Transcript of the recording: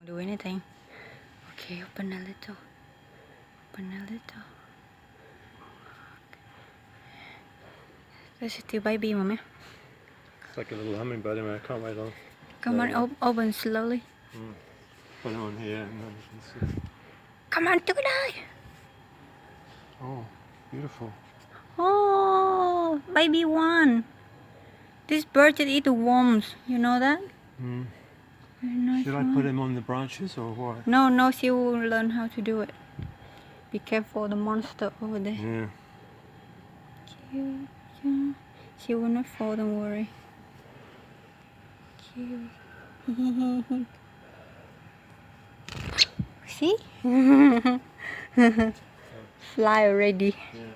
Do anything. Okay, open a little. Open a little. There's still baby, mommy. It's like a little hummingbird anyway. I can't wait on. Come on, open slowly. Put it on here and then you can see. Come on, do it. Oh, beautiful. Oh, baby one. This bird just eat the worms. You know that? Very nice. Should I put him on the branches or what? No, she will learn how to do it. Be careful, the monster over there. Yeah. Cute. Yeah. She will not fall, don't worry. Cute. See? Fly already. Yeah.